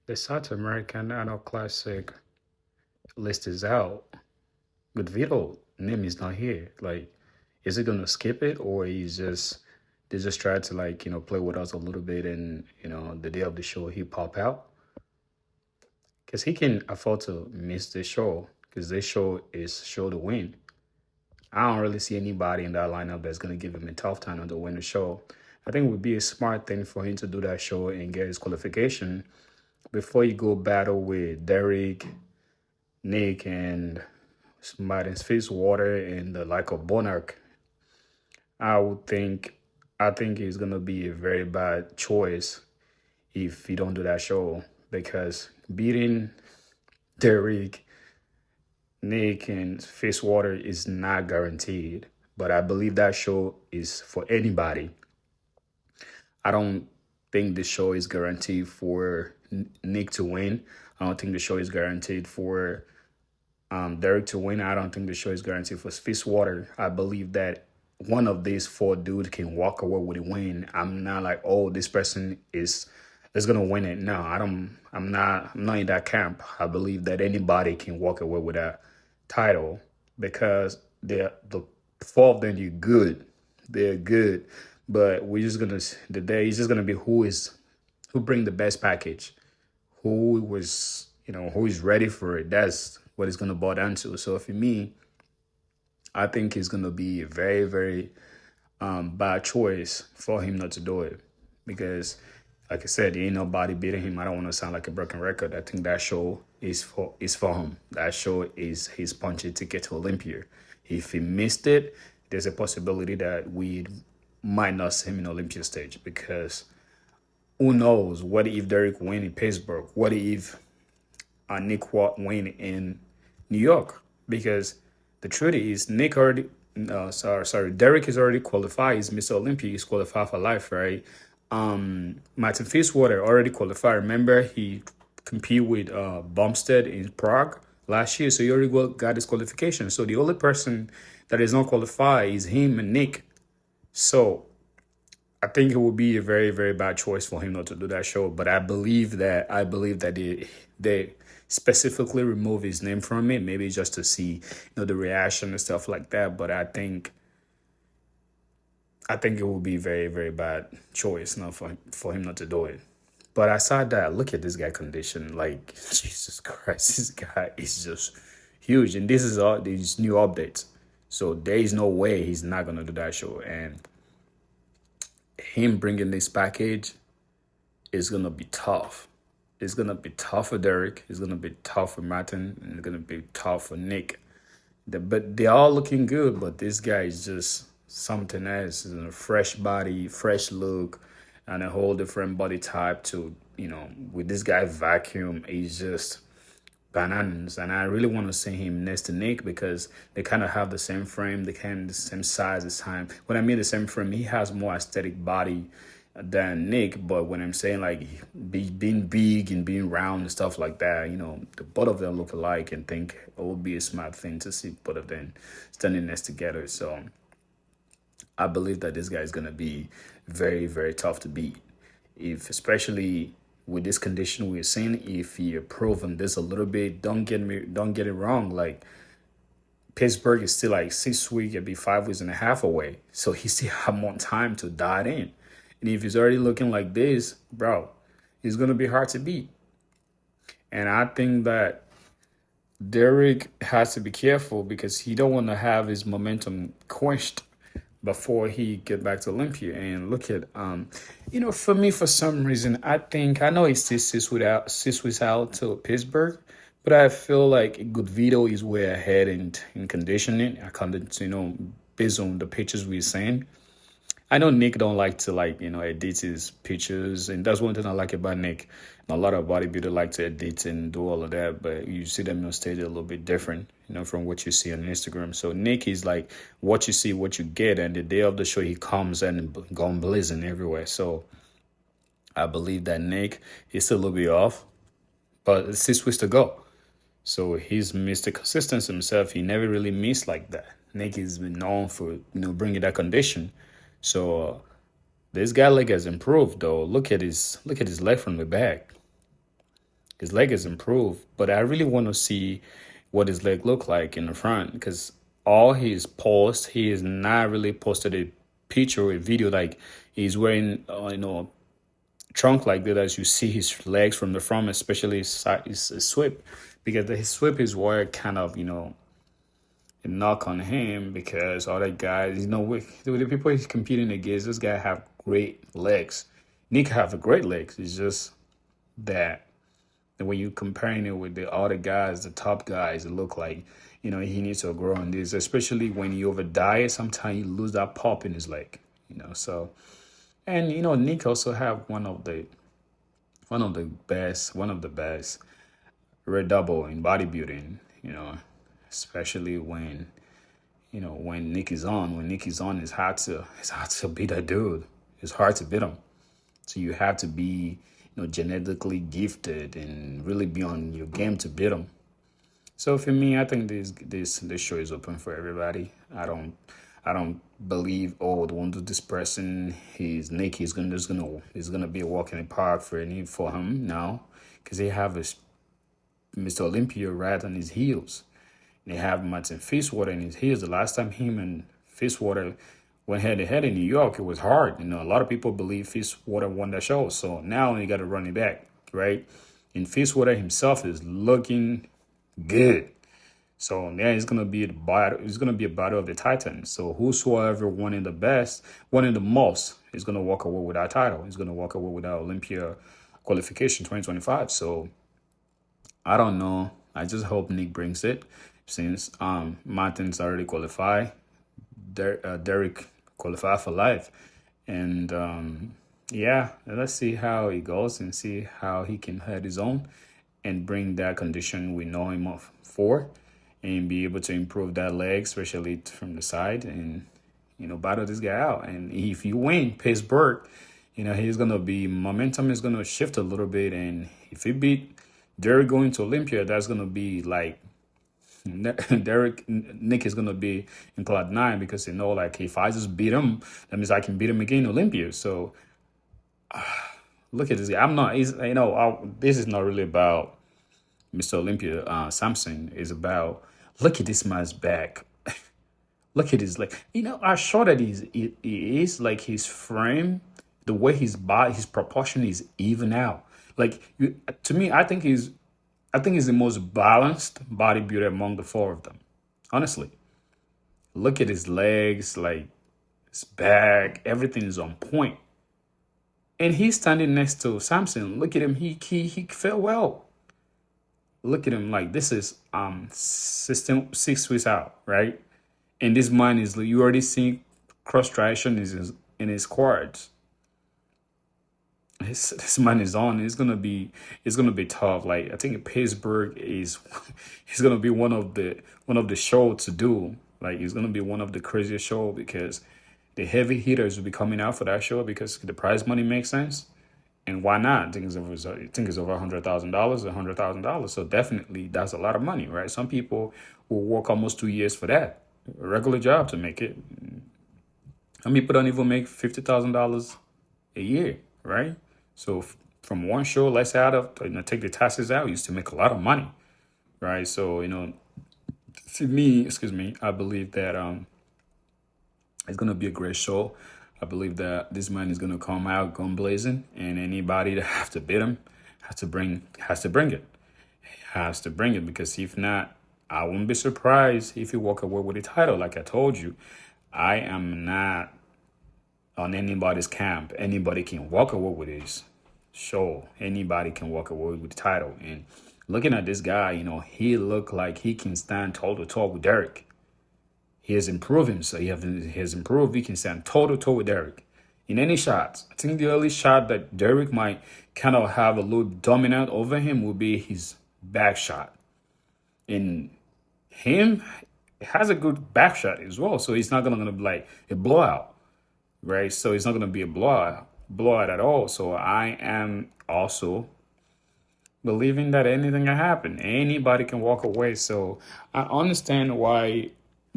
The South American Arnold Classic list is out. Goodvito name is not here. Like, is he gonna skip it, or he's just they just try to, like, play with us a little bit, and the day of the show he pop out? Because he can afford to miss this show, because this show is show to win. I don't really see anybody in that lineup that's gonna give him a tough time to win the show. I think it would be a smart thing for him to do that show and get his qualification before you go battle with Derek, Nick, and Martin's Fitzwater and the like of Bonark. I would think I think it's gonna be a very bad choice if you don't do that show, because beating Derek, Nick, and Fitzwater is not guaranteed. But I believe that show is for anybody. I don't think the show is guaranteed for Nick to win. I don't think the show is guaranteed for Derek to win. I don't think the show is guaranteed for Fitzwater. I believe that one of these four dudes can walk away with a win. I'm not like, oh, this person is gonna win it. No, I don't. I'm not in that camp. I believe that anybody can walk away with that title, because the four of them. You good. They're good, but we're just gonna the day is just gonna be who bring the best package, who is ready for it. That's what it's gonna boil down to. So for me, I think it's gonna be a very, very bad choice for him not to do it, because, like I said, there ain't nobody beating him. I don't want to sound like a broken record. I think that show is for him. That show is his punching ticket to Olympia. If he missed it, there's a possibility that we might not see him in Olympia stage, because who knows? What if Derek win in Pittsburgh? What if Nick Watt win in New York? Because the truth is, Nick already, sorry, Derek is already qualified. He's Mr. Olympia. He's qualified for life, right? Martin Fitzwater already qualified. Remember, he competed with Bumstead in Prague last year, so he already got his qualification. So the only person that is not qualified is him and Nick. So I think it would be a very, very bad choice for him not to do that show. But I believe that they specifically remove his name from it, maybe just to see the reaction and stuff like that. But I think it would be a very, very bad choice not for him not to do it. But aside that, look at this guy condition. Like, Jesus Christ, this guy is just huge. And this is all these new updates. So there is no way he's not gonna do that show. And him bringing this package is gonna be tough. It's gonna be tough for Derek. It's gonna be tough for Martin, and it's gonna be tough for Nick. But they're all looking good. But this guy is just something else. He's in a fresh body, fresh look, and a whole different body type. With this guy vacuum, he's just bananas. And I really want to see him next to Nick, because they kind of have the same frame, they kind of the same size as time. When I mean the same frame, he has more aesthetic body than Nick. But when I'm saying, like, being big and being round and stuff like that, the both of them look alike, and think it would be a smart thing to see both of them standing next together. So I believe that this guy is gonna be very, very tough to beat. If Especially with this condition we're seeing, if he proven this a little bit, don't get it wrong. Like, Pittsburgh is still like 6 weeks, it'd be 5 weeks and a half away. So he still have more time to dive in. And if he's already looking like this, bro, he's gonna be hard to beat. And I think that Derek has to be careful, because he don't want to have his momentum quenched before he get back to Olympia. And look at for me, for some reason, I know he's still 6 weeks out to Pittsburgh, but I feel like Goodvito is way ahead in conditioning. I kind of based on the pictures we're seeing. I know Nick don't like to, like, edit his pictures, and that's one thing I like about Nick. And a lot of bodybuilders like to edit and do all of that, but you see them on stage a little bit different, from what you see on Instagram. So Nick is like, what you see, what you get, and the day of the show he comes and gone blazing everywhere. So I believe that Nick is still a little bit off, but it's 6 weeks to go. So he's missed the consistency himself. He never really missed like that. Nick has been known for bringing that condition. So this guy leg has improved though. Look at his leg from the back. His leg is improved, but I really want to see what his leg look like in the front because all his posts, he is not really posted a picture or a video like he's wearing, trunk like that as you see his legs from the front, especially his sweep, because his sweep is where kind of a knock on him because all that guys, with the people he's competing against, this guy have great legs. Nick have a great legs. It's just that when you comparing it with the other guys, the top guys, it look like he needs to grow on this, especially when you over diet. Sometimes you lose that pop in his leg, So, and Nick also have one of the best red double in bodybuilding. Especially when Nick is on. When Nick is on, it's hard to beat that dude. It's hard to beat him. So you have to be genetically gifted and really be on your game to beat him. So for me, I think this show is open for everybody. I don't believe the one to this person he's Nick is gonna be a walk in the park for him now because they have Mr. Olympia right on his heels. They have Martin Fishwater in his heels. The last time him and Fishwater went head to head in New York, it was hard. A lot of people believe Fishwater won that show. So now you got to run it back, right? And Fishwater himself is looking good. So yeah, it's gonna be a battle. It's gonna be a battle of the Titans. So whosoever wanted the most, is gonna walk away with that title. He's gonna walk away with that Olympia qualification 2025. So I don't know. I just hope Nick brings it since Martin's already qualified. Derek qualified for life. And yeah, let's see how it goes and see how he can head his own and bring that condition we know him for and be able to improve that leg, especially from the side, and battle this guy out. And if you win Pittsburgh, he's gonna be momentum is gonna shift a little bit, and if he beat Derek going to Olympia, that's gonna be like Nick is gonna be in cloud nine because like if I just beat him, that means I can beat him again in Olympia. So look at this guy. This is not really about Mr. Olympia. Samson is about look at this man's back. Look at his I saw that he is like his frame, the way his body, his proportion is even out. To me, I think he's the most balanced bodybuilder among the four of them. Honestly, look at his legs, like his back, everything is on point. And he's standing next to Samson. Look at him. He fell well. Look at him. Like this is system 6 weeks out, right? And this man is you already see cross traction in his quads. This man is on. It's gonna be tough. Like I think Pittsburgh is gonna be one of the show to do. Like it's gonna be one of the craziest show because the heavy hitters will be coming out for that show because the prize money makes sense. And why not? I think it's over $100,000. So definitely that's a lot of money, right? Some people will work almost 2 years for that, a regular job to make it. Some people don't even make $50,000 a year, right? So from one show, let's say take the taxes out, you used to make a lot of money, right? So to me, I believe that it's gonna be a great show. I believe that this man is gonna come out gun blazing, and anybody that have to beat him has to bring it. Has to bring it because if not, I wouldn't be surprised if he walk away with the title. Like I told you, I am not on anybody's camp. Anybody can walk away with his show. Anybody can walk away with the title. And looking at this guy, he look like he can stand toe to toe with Derek. He has improved himself. He has improved. He can stand toe to toe with Derek in any shots. I think the only shot that Derek might kind of have a little dominant over him would be his back shot. And him has a good back shot as well. So it's not gonna be like a blowout, right? So it's not gonna be a blowout at all. So I am also believing that anything can happen. Anybody can walk away. So I understand why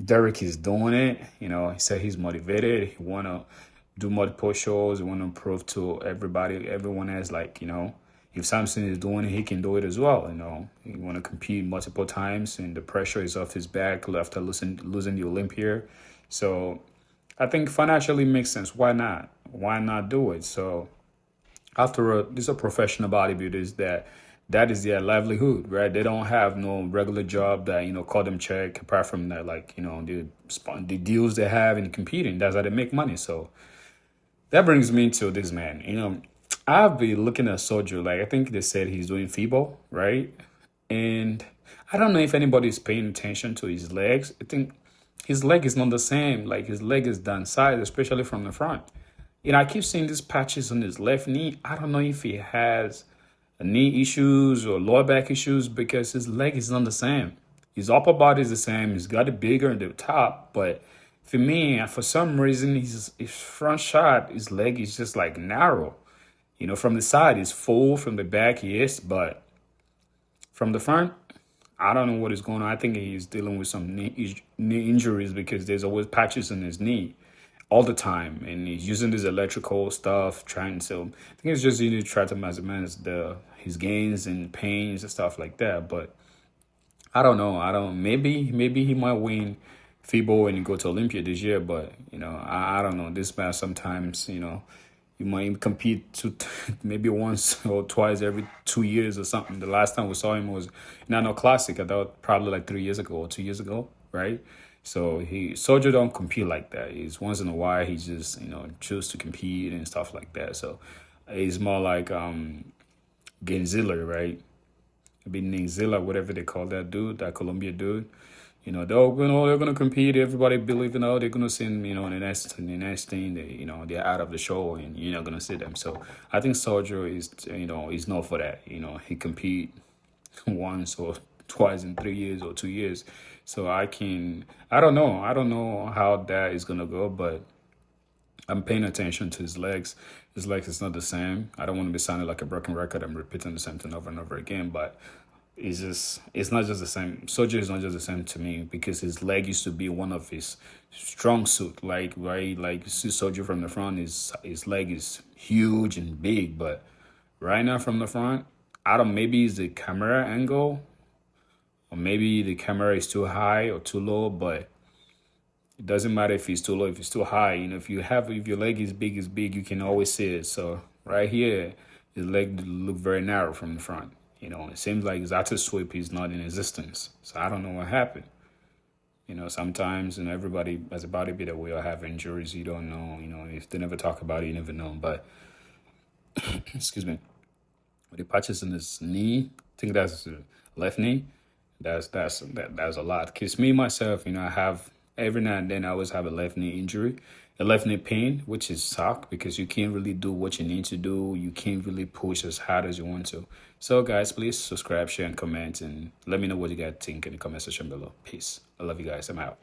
Derek is doing it. He said he's motivated. He want to do multiple shows. He want to prove to everybody, everyone else, he if Samson is doing it, he can do it as well. He want to compete multiple times, and the pressure is off his back after losing the Olympia. So I think financially makes sense. Why not? Why not do it? So after all, these are professional bodybuilders that is their livelihood, right? They don't have no regular job that call them check. Apart from that, like the deals they have in competing, that's how they make money. So that brings me to this man. I've been looking at Sojo. Like, I think they said he's doing FIBO, right? And I don't know if anybody's paying attention to his legs. I think his leg is not the same. Like, his leg is downsized, especially from the front. I keep seeing these patches on his left knee. I don't know if he has knee issues or lower back issues, because his leg is not the same. His upper body is the same. He's got it bigger in the top, but for me, for some reason, his front shot, his leg is just like narrow. From the side, it's full. From the back, yes, but from the front, I don't know what is going on. I think he's dealing with some knee injuries, because there's always patches in his knee all the time, and he's using this electrical stuff, trying to. I think it's just to try to maximize his gains and pains and stuff like that. But I don't know. Maybe he might win FIBO and go to Olympia this year, but I don't know. This man sometimes you might compete maybe once or twice every 2 years or something. The last time we saw him was Arnold Classic. I thought probably like 3 years ago or 2 years ago, right? So Soldier don't compete like that. He's once in a while he just choose to compete and stuff like that. So he's more like Genzilla, right? Ningzilla, whatever they call that dude, that Colombia dude. They're gonna compete. Everybody believe they're gonna send the next thing. They're out of the show, and you're not gonna see them. So I think Soldier is is not for that. He compete once or twice in 3 years or 2 years. So I don't know how that is gonna go, but I'm paying attention to his legs. His legs is not the same. I don't want to be sounding like a broken record. I'm repeating the same thing over and over again, but it's not just the same. Soldier is not just the same to me, because his leg used to be one of his strong suit. Like, right, like you see Soldier from the front, his leg is huge and big, but right now from the front, maybe it's the camera angle, or maybe the camera is too high or too low, but it doesn't matter if it's too low, if it's too high. If your leg is big, you can always see it. So right here, his leg look very narrow from the front. It seems like his outer sweep is not in existence. So I don't know what happened. Sometimes, everybody, as a bodybuilder, we all have injuries. You don't know, if they never talk about it, you never know. But, excuse me, with the patches in his knee, I think that's the left knee. That's a lot. Because me, myself, I have, every now and then, I always have a left knee injury, a left knee pain, which is suck, because you can't really do what you need to do. You can't really push as hard as you want to. So, guys, please subscribe, share, and comment, and let me know what you guys think in the comment section below. Peace. I love you guys. I'm out.